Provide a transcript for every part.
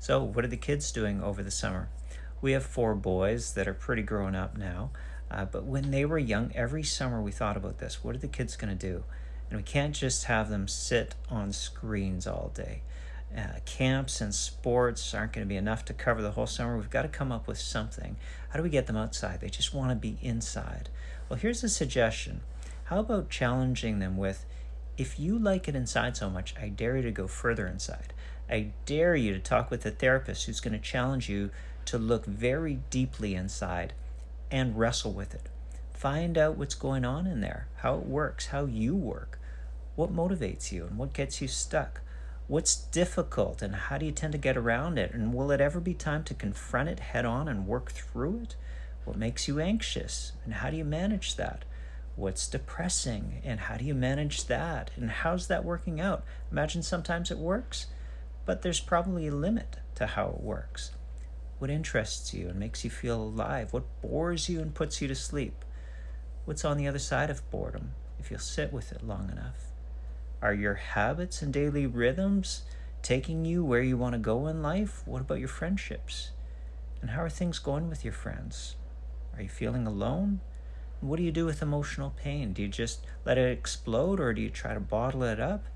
So, what are the kids doing over the summer? We have 4 boys that are pretty grown up now, but when they were young, every summer we thought about this. What are the kids going to do? And we can't just have them sit on screens all day. Camps and sports aren't going to be enough to cover the whole summer. We've got to come up with something. How do we get them outside? They just want to be inside. Well, here's a suggestion. How about challenging them with, if you like it inside so much, I dare you to go further inside. I dare you to talk with a therapist who's going to challenge you to look very deeply inside and wrestle with it. Find out what's going on in there, how it works, how you work, what motivates you and what gets you stuck. What's difficult and how do you tend to get around it? And will it ever be time to confront it head on and work through it? What makes you anxious and how do you manage that? What's depressing and how do you manage that? And how's that working out? Imagine sometimes it works, but there's probably a limit to how it works. What interests you and makes you feel alive? What bores you and puts you to sleep? What's on the other side of boredom if you'll sit with it long enough? Are your habits and daily rhythms taking you where you want to go in life? What about your friendships? And how are things going with your friends? Are you feeling alone? What do you do with emotional pain? Do you just let it explode or do you try to bottle it up?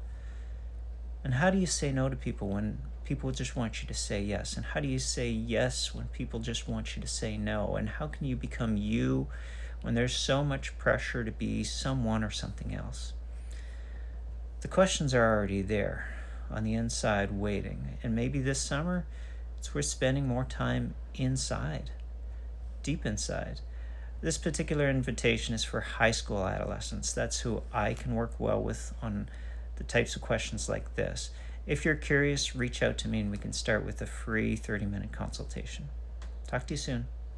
And how do you say no to people when people just want you to say yes? And how do you say yes when people just want you to say no? And how can you become you when there's so much pressure to be someone or something else? The questions are already there on the inside waiting. And maybe this summer, it's worth spending more time inside, deep inside. This particular invitation is for high school adolescents. That's who I can work well with on the types of questions like this. If you're curious, reach out to me and we can start with a free 30-minute consultation. Talk to you soon.